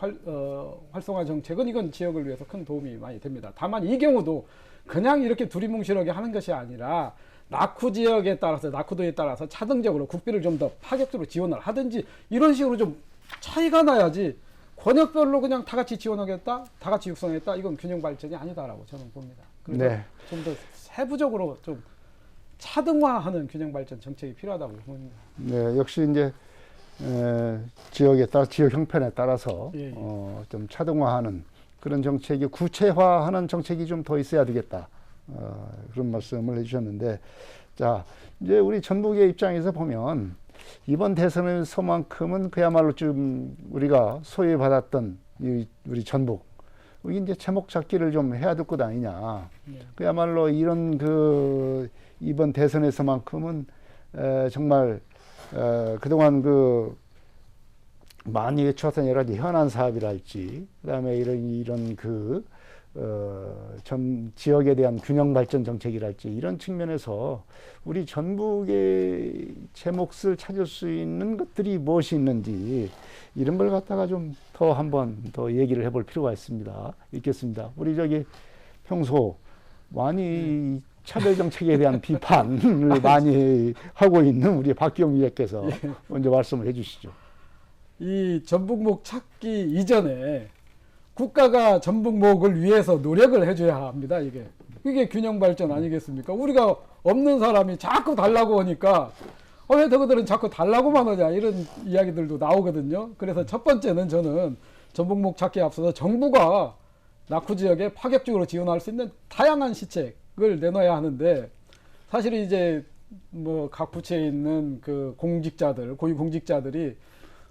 활성화 정책은 이건 지역을 위해서 큰 도움이 많이 됩니다. 다만 이 경우도 그냥 이렇게 두리뭉실하게 하는 것이 아니라 낙후 지역에 따라서, 낙후도에 따라서 차등적으로 국비를 좀 더 파격적으로 지원을 하든지 이런 식으로 좀 차이가 나야지, 권역별로 그냥 다 같이 지원하겠다, 다 같이 육성했다, 이건 균형 발전이 아니다라고 저는 봅니다. 그래서 네. 좀 더 세부적으로 좀 차등화하는 균형 발전 정책이 필요하다고 봅니다. 네, 역시 이제 지역에 따라, 지역 형편에 따라서 예, 예. 좀 차등화하는 그런 정책이, 구체화하는 정책이 좀 더 있어야 되겠다. 그런 말씀을 해주셨는데, 자, 이제 우리 전북의 입장에서 보면 이번 대선에서만큼은 그야말로 좀 우리가 소외받았던 우리 전북, 여기 이제 제목 잡기를 좀 해야 될 것 아니냐. 네. 그야말로 이런 그 이번 대선에서만큼은 정말 그동안 그 많이 외쳐왔던 여러 가지 현안 사업이랄지, 그다음에 이런 그 전 지역에 대한 균형 발전 정책이랄지, 이런 측면에서 우리 전북의 제 몫을 찾을 수 있는 것들이 무엇이 있는지, 이런 걸 갖다가 좀 더 한번 더 얘기를 해볼 필요가 있습니다. 있겠습니다. 우리 저기 평소 많이 차별 정책에 대한 비판을 많이 하고 있는 우리 박기용 위원께서 먼저 말씀을 해주시죠. 이 전북목 찾기 이전에 국가가 전북목을 위해서 노력을 해줘야 합니다. 이게 균형 발전 아니겠습니까? 우리가 없는 사람이 자꾸 달라고 하니까 왜 너희들은 자꾸 달라고만 하냐, 이런 이야기들도 나오거든요. 그래서 첫 번째는 저는 전북목 찾기에 앞서서 정부가 낙후 지역에 파격적으로 지원할 수 있는 다양한 시책을 내놔야 하는데, 사실 이제 뭐 각 부처에 있는 그 공직자들, 고위 공직자들이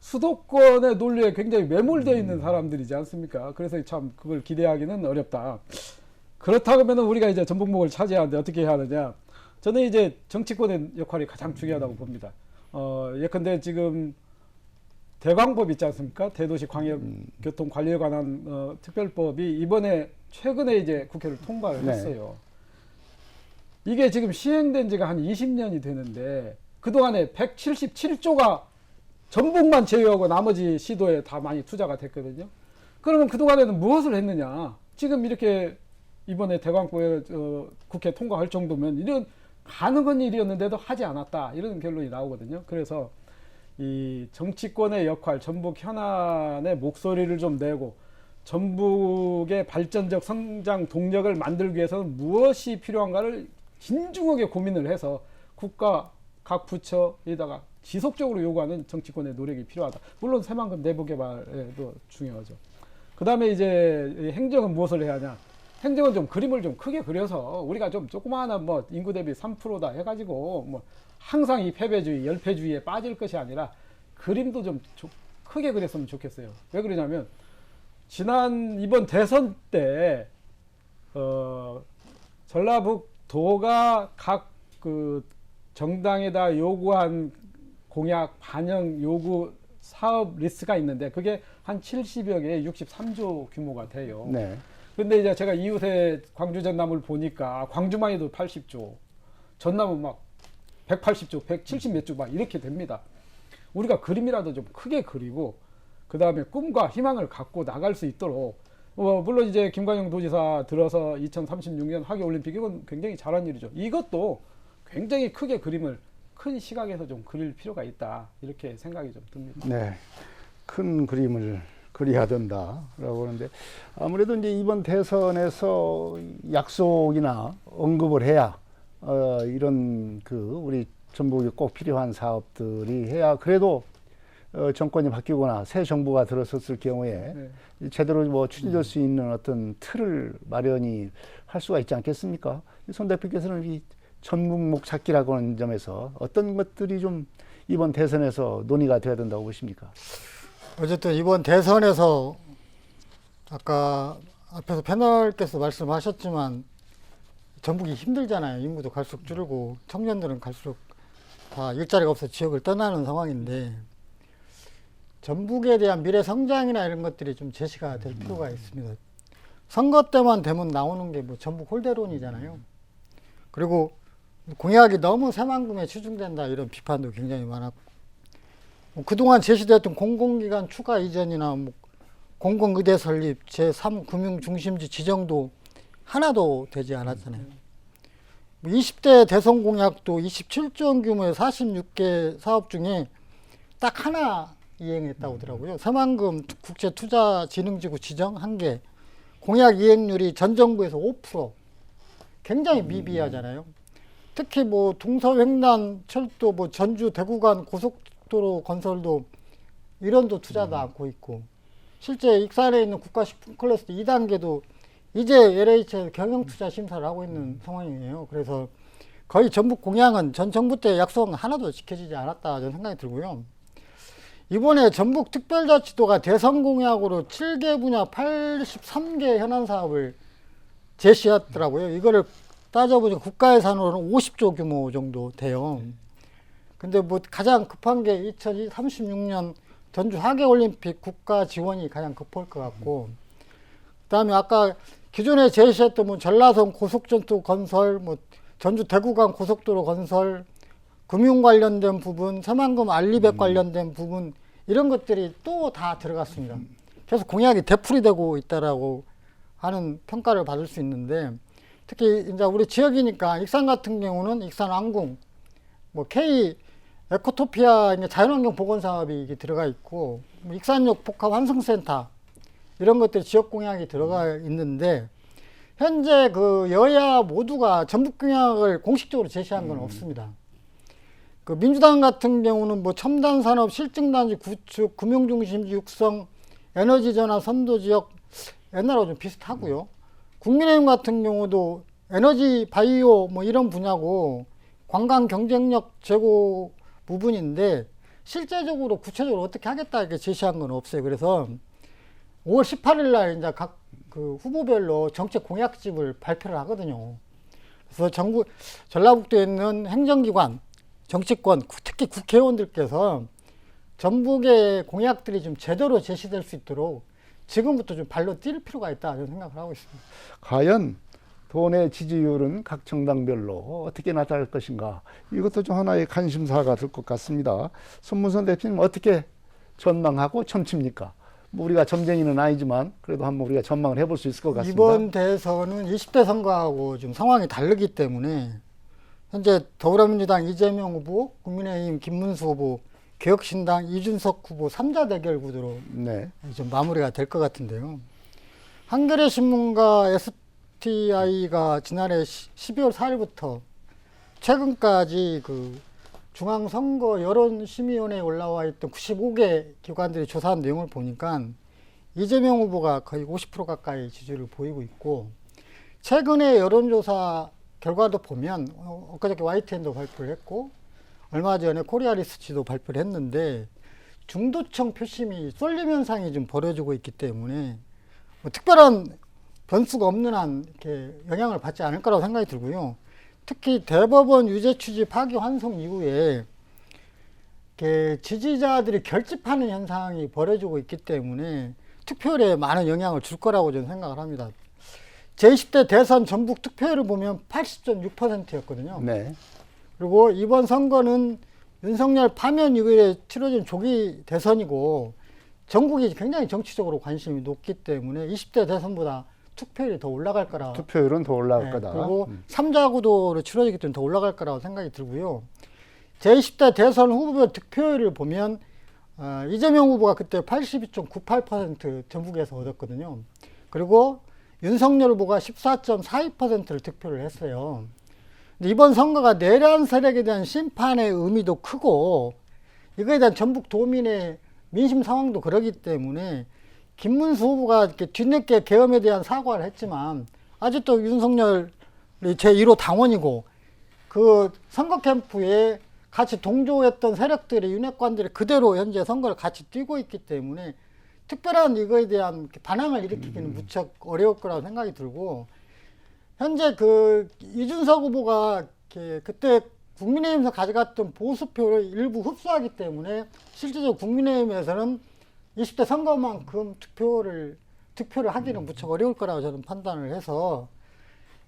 수도권의 논리에 굉장히 매몰되어 있는 사람들이지 않습니까? 그래서 참 그걸 기대하기는 어렵다. 그렇다고 하면 우리가 이제 전북목을 차지하는데 어떻게 해야 하느냐? 저는 이제 정치권의 역할이 가장 중요하다고 봅니다. 예컨대 지금 대광법 있지 않습니까? 대도시 광역 교통 관리에 관한 특별법이 이번에 최근에 이제 국회를 통과를 했어요. 이게 지금 시행된 지가 한 20년이 되는데 그동안에 177조가 전북만 제외하고 나머지 시도에 다 많이 투자가 됐거든요. 그러면 그동안에는 무엇을 했느냐? 지금 이렇게 이번에 대광포에 국회 통과할 정도면 이런 가능한 일이었는데도 하지 않았다. 이런 결론이 나오거든요. 그래서 이 정치권의 역할, 전북 현안의 목소리를 좀 내고 전북의 발전적 성장 동력을 만들기 위해서는 무엇이 필요한가를 진중하게 고민을 해서 국가 각 부처에다가 지속적으로 요구하는 정치권의 노력이 필요하다. 물론 새만금 내부 개발에도 중요하죠. 그 다음에 이제 행정은 무엇을 해야 하냐? 행정은 좀 그림을 좀 크게 그려서 우리가 좀 조그마한 뭐 인구 대비 3%다 해가지고 뭐 항상 이 패배주의, 열패주의에 빠질 것이 아니라 그림도 좀 크게 그렸으면 좋겠어요. 왜 그러냐면 이번 대선 때 전라북도가 각 그 정당에다 요구한 공약 반영 요구 사업 리스트가 있는데 그게 한 70여 개에 63조 규모가 돼요. 네. 근데 이제 제가 이웃에 광주 전남을 보니까 광주만 해도 80조, 전남은 막 180조, 170 몇 조 막 이렇게 됩니다. 우리가 그림이라도 좀 크게 그리고 그 다음에 꿈과 희망을 갖고 나갈 수 있도록 물론 이제 김관영 도지사 들어서 2036년 하계올림픽 이건 굉장히 잘한 일이죠. 이것도 굉장히 크게 그림을 큰 시각에서 좀 그릴 필요가 있다 이렇게 생각이 좀 듭니다. 네. 큰 그림을 그려야 된다라고 하는데 아무래도 이제 이번 대선에서 약속이나 언급을 해야 이런 우리 전북에 꼭 필요한 사업들이 해야 그래도 정권이 바뀌거나 새 정부가 들어섰을 경우에 네. 제대로 뭐 추진될 수 있는 어떤 틀을 마련이 할 수가 있지 않겠습니까? 손 대표께서는 이 전북목 찾기라고 하는 점에서 어떤 것들이 좀 이번 대선에서 논의가 돼야 된다고 보십니까? 어쨌든 이번 대선에서 아까 앞에서 패널께서 말씀하셨지만 전북이 힘들잖아요. 인구도 갈수록 줄고 청년들은 갈수록 다 일자리가 없어 지역을 떠나는 상황인데 전북에 대한 미래 성장이나 이런 것들이 좀 제시가 될 필요가 있습니다. 선거 때만 되면 나오는 게 뭐 전북 홀대론이잖아요. 그리고 공약이 너무 새만금에 치중된다 이런 비판도 굉장히 많았고 그동안 제시됐던 공공기관 추가 이전이나 뭐 공공의대 설립, 제3금융중심지 지정도 하나도 되지 않았잖아요. 20대 대선 공약도 27조 원 규모의 46개 사업 중에 딱 하나 이행했다고 하더라고요. 새만금 국제투자진흥지구 지정 1개, 공약 이행률이 전 정부에서 5%, 굉장히 미비하잖아요. 특히 뭐 동서횡단 철도, 뭐 전주 대구 간 고속도로 건설도 이런도 투자도 않고 있고, 실제 익산에 있는 국가식품클러스터 2단계도 이제 LH에서 경영투자 심사를 하고 있는 상황이에요. 그래서 거의 전북 공약은 전 정부 때 약속은 하나도 지켜지지 않았다 저는 생각이 들고요. 이번에 전북 특별자치도가 대선 공약으로 7개 분야 83개 현안 사업을 제시했더라고요. 이거를 따져보니까 국가 예산으로는 50조 규모 정도 돼요. 근데 뭐 가장 급한 게 2036년 전주 하계올림픽 국가 지원이 가장 급할 것 같고, 그다음에 아까 기존에 제시했던 뭐 전라선 고속전도 건설, 뭐 전주 대구간 고속도로 건설, 금융 관련된 부분, 새만금 알리백 관련된 부분 이런 것들이 또 다 들어갔습니다. 그래서 공약이 되풀이되고 있다라고 하는 평가를 받을 수 있는데, 특히 이제 우리 지역이니까 익산 같은 경우는 익산 왕궁, 뭐 K 에코토피아 자연환경 보건 사업이 들어가 있고, 뭐 익산역 복합 환승센터 이런 것들 지역 공약이 들어가 있는데, 현재 그 여야 모두가 전북 공약을 공식적으로 제시한 건 없습니다. 그 민주당 같은 경우는 뭐 첨단 산업 실증단지 구축, 금융중심지 육성, 에너지 전환 선도 지역 옛날하고 좀 비슷하고요. 국민의힘 같은 경우도 에너지 바이오 뭐 이런 분야고 관광 경쟁력 제고 부분인데 실제적으로 구체적으로 어떻게 하겠다 이렇게 제시한 건 없어요. 그래서 5월 18일 날 이제 각 그 후보별로 정책 공약집을 발표를 하거든요. 그래서 전라북도에 있는 행정기관, 정치권, 특히 국회의원들께서 전북의 공약들이 좀 제대로 제시될 수 있도록 지금부터 좀 발로 뛸 필요가 있다 이런 생각을 하고 있습니다. 과연 도내 지지율은 각 정당별로 어떻게 나타날 것인가. 이것도 좀 하나의 관심사가 될 것 같습니다. 손문선 대표님 어떻게 전망하고 점칩니까? 뭐 우리가 점쟁이는 아니지만 그래도 한번 우리가 전망을 해볼 수 있을 것 같습니다. 이번 대선은 20대 선거하고 좀 상황이 다르기 때문에 현재 더불어민주당 이재명 후보, 국민의힘 김문수 후보, 개혁신당 이준석 후보 3자 대결 구도로 네. 좀 마무리가 될 것 같은데요. 한겨레 신문과 STI가 지난해 12월 4일부터 최근까지 그 중앙선거 여론심의위원회에 올라와 있던 95개 기관들이 조사한 내용을 보니까 이재명 후보가 거의 50% 가까이 지지율을 보이고 있고, 최근에 여론조사 결과도 보면 엊그저께 YTN도 발표를 했고 얼마 전에 코리아 리서치도 발표를 했는데 중도층 표심이 쏠림 현상이 좀 벌어지고 있기 때문에 뭐 특별한 변수가 없는 한 이렇게 영향을 받지 않을 거라고 생각이 들고요. 특히 대법원 유죄 취지 파기 환송 이후에 이렇게 지지자들이 결집하는 현상이 벌어지고 있기 때문에 투표율에 많은 영향을 줄 거라고 저는 생각을 합니다. 제20대 대선 전국 투표율을 보면 80.6%였거든요. 네. 그리고 이번 선거는 윤석열 파면 이후에 치러진 조기 대선이고 전국이 굉장히 정치적으로 관심이 높기 때문에 20대 대선보다 투표율이 더 올라갈 거라. 투표율은 더 올라갈 거다. 그리고 3자 구도로 치러지기 때문에 더 올라갈 거라고 생각이 들고요. 제20대 대선 후보별 득표율을 보면 이재명 후보가 그때 82.98% 전국에서 얻었거든요. 그리고 윤석열 후보가 14.42%를 득표를 했어요. 근데 이번 선거가 내란 세력에 대한 심판의 의미도 크고 이거에 대한 전북 도민의 민심 상황도 그러기 때문에 김문수 후보가 이렇게 뒤늦게 계엄에 대한 사과를 했지만 아직도 윤석열이 제1호 당원이고 그 선거 캠프에 같이 동조했던 세력들의 윤핵관들이 그대로 현재 선거를 같이 뛰고 있기 때문에 특별한 이거에 대한 반항을 일으키기는 무척 어려울 거라고 생각이 들고, 현재 그 이준석 후보가 그때 국민의힘에서 가져갔던 보수표를 일부 흡수하기 때문에 실제적으로 국민의힘에서는 20대 선거만큼 득표를 하기는 무척 어려울 거라고 저는 판단을 해서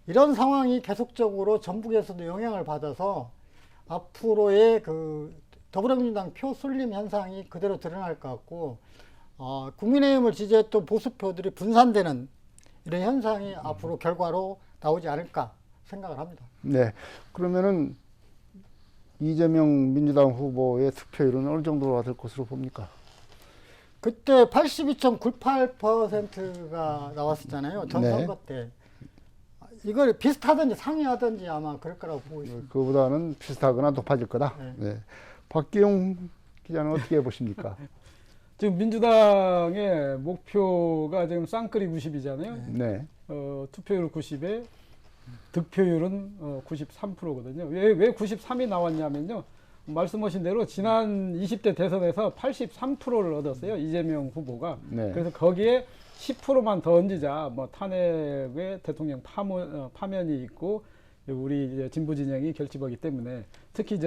이런 상황이 계속적으로 전북에서도 영향을 받아서 앞으로의 그 더불어민주당 표 쏠림 현상이 그대로 드러날 것 같고 국민의힘을 지지했던 보수표들이 분산되는 이런 현상이 앞으로 결과로 나오지 않을까 생각을 합니다. 네. 그러면은 이재명 민주당 후보의 투표율은 어느 정도가 될 것으로 봅니까? 그때 82.98%가 나왔었잖아요. 전 선거 때. 이걸 비슷하든지 상회하든지 아마 그럴 거라고 보고 있습니다. 그보다는 비슷하거나 높아질 거다. 네. 네. 박기용 기자는 어떻게 보십니까? 지금 민주당의 목표가 지금 쌍끌이 90이잖아요. 네. 투표율 90에 득표율은 93%거든요. 왜 93이 나왔냐면요. 말씀하신 대로 지난 20대 대선에서 83%를 얻었어요. 이재명 후보가. 네. 그래서 거기에 10%만 더 얹자, 뭐 탄핵에 대통령 파면이 있고 우리 이제 진보 진영이 결집하기 때문에 특히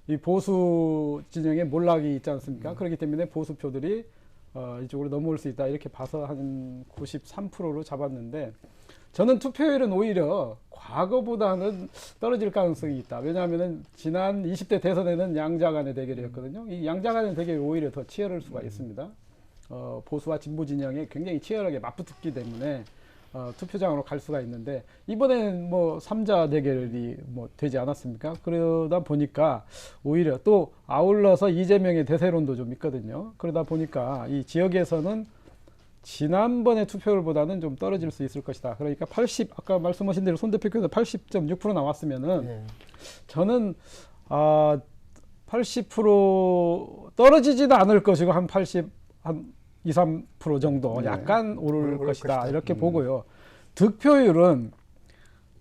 이 보수 진영에 몰락이 있지 않습니까? 그렇기 때문에 보수표들이 이쪽으로 넘어올 수 있다 이렇게 봐서 한 93%로 잡았는데, 저는 투표율은 오히려 과거보다는 떨어질 가능성이 있다. 왜냐하면은 지난 20대 대선에는 양자 간의 대결이었거든요. 이 양자 간의 대결이 오히려 더 치열할 수가 있습니다. 보수와 진보 진영이 굉장히 치열하게 맞붙기 때문에 투표장으로 갈 수가 있는데, 이번에는 뭐 3자 대결이 뭐 되지 않았습니까? 그러다 보니까 오히려 또 아울러서 이재명의 대세론도 좀 있거든요. 그러다 보니까 이 지역에서는 지난번의 투표율보다는 좀 떨어질 수 있을 것이다. 그러니까 아까 말씀하신 대로 손 대표께서 80.6% 나왔으면은 네. 저는 80% 떨어지지는 않을 것이고 한 2, 3% 정도 네. 약간 오를 것이다. 이렇게 음. 보고요. 득표율은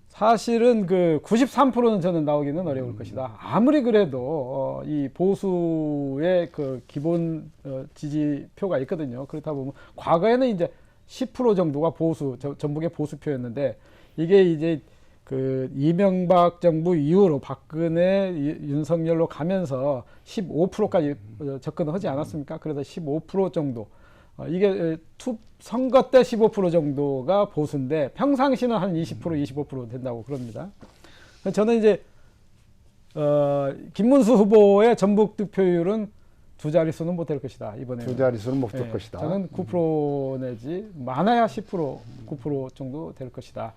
사실은 그 93%는 저는 나오기는 어려울 것이다. 아무리 그래도 이 보수의 그 기본 지지표가 있거든요. 그렇다 보면 과거에는 이제 10% 정도가 전북의 보수표였는데, 이게 이제 그 이명박 정부 이후로 박근혜, 윤석열로 가면서 15%까지 접근을 하지 않았습니까? 그래서 15% 정도 이게 선거 때 15% 정도가 보수인데 평상시는 한 20%, 25% 된다고 그럽니다. 저는 이제 김문수 후보의 전북 득표율은 두 자릿수는 못 될 것이다. 이번에 두 자릿수는 못 될 것이다. 저는 9% 내지 많아야 10%, 9% 정도 될 것이다.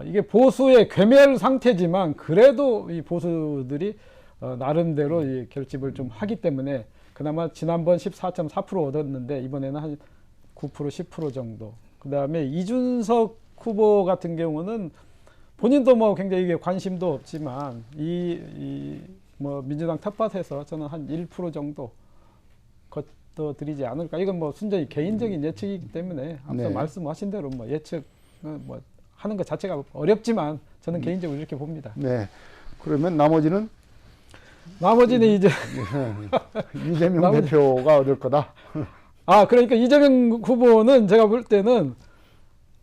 이게 보수의 괴멸 상태지만 그래도 이 보수들이 나름대로 이 결집을 좀 하기 때문에 그나마 지난번 14.4% 얻었는데 이번에는 한 9%, 10% 정도. 그 다음에 이준석 후보 같은 경우는 본인도 뭐 굉장히 이게 관심도 없지만 뭐 민주당 텃밭에서 저는 한 1% 정도 걷어들이지 않을까. 이건 뭐 순전히 개인적인 예측이기 때문에 앞서 네. 말씀하신 대로 뭐 예측 뭐 하는 것 자체가 어렵지만 저는 개인적으로 이렇게 봅니다. 네. 그러면 나머지는 이제 이재명 대표가 얻을 거다. 그러니까 이재명 후보는 제가 볼 때는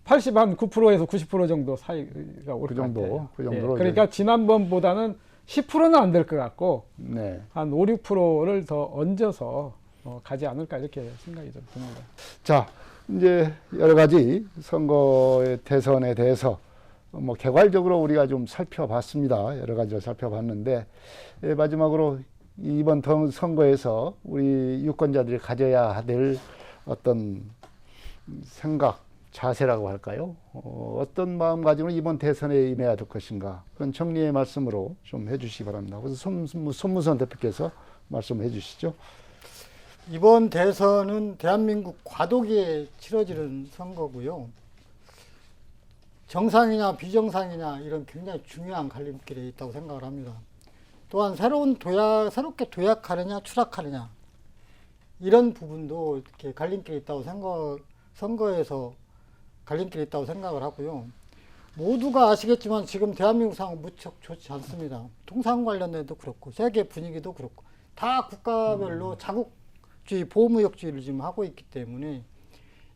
80 한 9%에서 90% 정도 사이가 올 것 같아요. 그 정도로. 그러니까 지난번보다는 10%는 안 될 것 같고 네. 한 5, 6%를 더 얹어서 가지 않을까 이렇게 생각이 좀 듭니다. 자, 이제 여러 가지 선거의 대선에 대해서 뭐 개괄적으로 우리가 좀 살펴봤습니다. 여러 가지를 살펴봤는데 마지막으로 이번 선거에서 우리 유권자들이 가져야 될 어떤 생각, 자세라고 할까요? 어떤 마음가짐으로 이번 대선에 임해야 될 것인가? 그런 정리의 말씀으로 좀 해주시기 바랍니다. 그래서 손무선 대표께서 말씀해 주시죠. 이번 대선은 대한민국 과도기에 치러지는 선거고요. 정상이냐 비정상이냐 이런 굉장히 중요한 갈림길에 있다고 생각을 합니다. 또한 새롭게 도약하느냐 추락하느냐 이런 부분도 이렇게 갈림길에 있다고 선거에서 갈림길에 있다고 생각을 하고요. 모두가 아시겠지만 지금 대한민국 상황은 무척 좋지 않습니다. 통상 관련해도 그렇고 세계 분위기도 그렇고 다 국가별로 자국주의 보호무역주의를 지금 하고 있기 때문에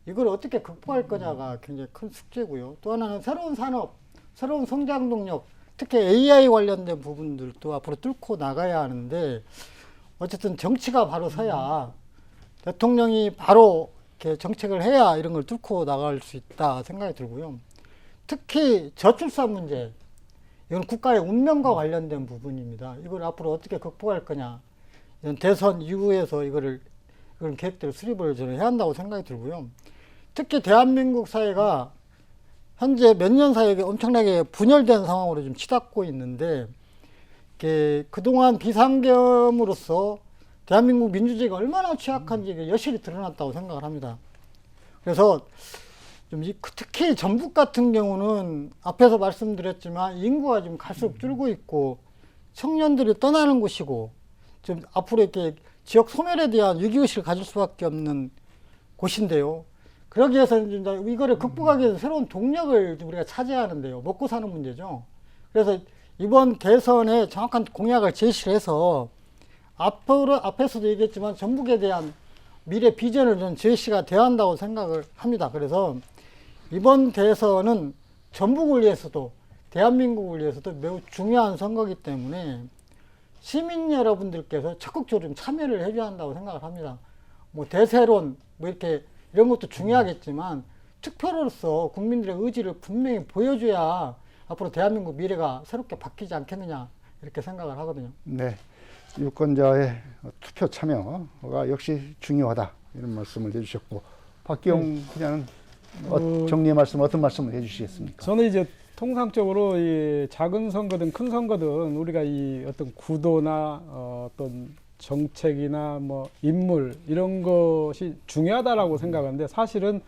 이걸 어떻게 극복할 거냐가 굉장히 큰 숙제고요. 또 하나는 새로운 산업, 새로운 성장 동력, 특히 AI 관련된 부분들도 앞으로 뚫고 나가야 하는데 어쨌든 정치가 바로 서야 대통령이 바로 이렇게 정책을 해야 이런 걸 뚫고 나갈 수 있다 생각이 들고요. 특히 저출산 문제, 이건 국가의 운명과 관련된 부분입니다. 이걸 앞으로 어떻게 극복할 거냐, 이런 대선 이후에서 이런 계획들을 수립을 저는 해야 한다고 생각이 들고요. 특히 대한민국 사회가 현재 몇 년 사이에 엄청나게 분열된 상황으로 좀 치닫고 있는데, 그동안 비상경으로서 대한민국 민주주의가 얼마나 취약한지 여실히 드러났다고 생각을 합니다. 그래서 좀 특히 전북 같은 경우는 앞에서 말씀드렸지만 인구가 지금 갈수록 줄고 있고 청년들이 떠나는 곳이고 좀 앞으로 이렇게 지역 소멸에 대한 위기의식을 가질 수밖에 없는 곳인데요. 그러기 위해서는 이거를 극복하기 위해서 새로운 동력을 우리가 찾아야 하는데요. 먹고 사는 문제죠. 그래서 이번 대선에 정확한 공약을 제시를 해서 앞에서도 얘기했지만 전북에 대한 미래 비전을 좀 제시가 돼야 한다고 생각을 합니다. 그래서 이번 대선은 전북을 위해서도 대한민국을 위해서도 매우 중요한 선거이기 때문에 시민 여러분들께서 적극적으로 좀 참여를 해줘야 한다고 생각을 합니다. 뭐 대세론 뭐 이렇게 이런 것도 중요하겠지만 투표로서 국민들의 의지를 분명히 보여줘야 앞으로 대한민국 미래가 새롭게 바뀌지 않겠느냐 이렇게 생각을 하거든요. 네, 유권자의 투표 참여가 역시 중요하다 이런 말씀을 해주셨고 박기영 기자는 정리의 말씀 어떤 말씀을 해주시겠습니까? 저는 이제 통상적으로 이 작은 선거든 큰 선거든 우리가 이 어떤 구도나 어떤 정책이나 뭐 인물 이런 것이 중요하다라고 생각하는데 사실은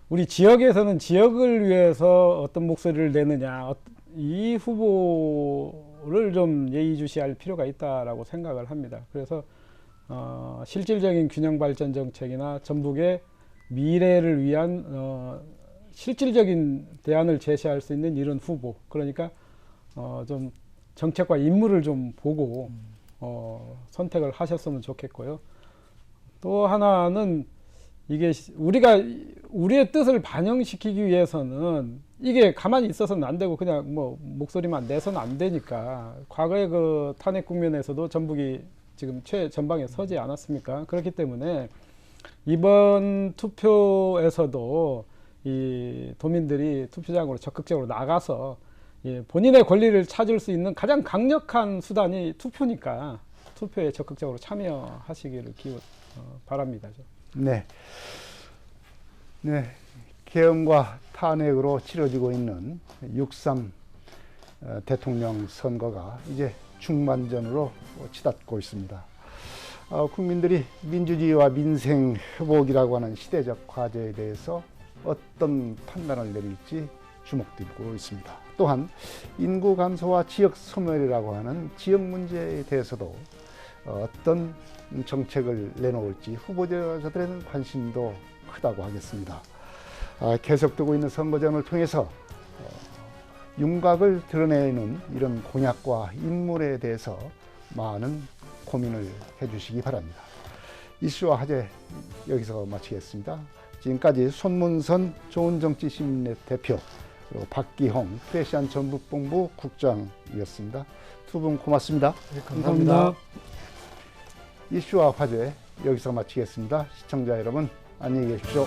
우리 지역에서는 지역을 위해서 어떤 목소리를 내느냐 이 후보를 좀 예의주시할 필요가 있다라고 생각을 합니다. 그래서 실질적인 균형 발전 정책이나 전북의 미래를 위한 실질적인 대안을 제시할 수 있는 이런 후보, 그러니까 좀 정책과 인물을 좀 보고 선택을 하셨으면 좋겠고요. 또 하나는 이게 우리가 우리의 뜻을 반영시키기 위해서는 이게 가만히 있어서는 안 되고 그냥 뭐 목소리만 내서는 안 되니까 과거의 그 탄핵 국면에서도 전북이 지금 최전방에 서지 않았습니까? 그렇기 때문에 이번 투표에서도 이 도민들이 투표장으로 적극적으로 나가서 본인의 권리를 찾을 수 있는 가장 강력한 수단이 투표니까 투표에 적극적으로 참여하시기를 바랍니다. 네. 네. 계엄과 탄핵으로 치러지고 있는 6.3 대통령 선거가 이제 중반전으로 치닫고 있습니다. 국민들이 민주주의와 민생 회복이라고 하는 시대적 과제에 대해서 어떤 판단을 내릴지 주목되고 있습니다. 또한 인구 감소와 지역 소멸이라고 하는 지역 문제에 대해서도 어떤 정책을 내놓을지 후보자들에는 관심도 크다고 하겠습니다. 계속되고 있는 선거전을 통해서 윤곽을 드러내는 이런 공약과 인물에 대해서 많은 고민을 해주시기 바랍니다. 이슈와 화제 여기서 마치겠습니다. 지금까지 손문선 좋은정치시민의 대표 그리고 박기홍 프레시안 전북본부 국장이었습니다. 두 분 고맙습니다. 네, 감사합니다. 이슈와 화제 여기서 마치겠습니다. 시청자 여러분 안녕히 계십시오.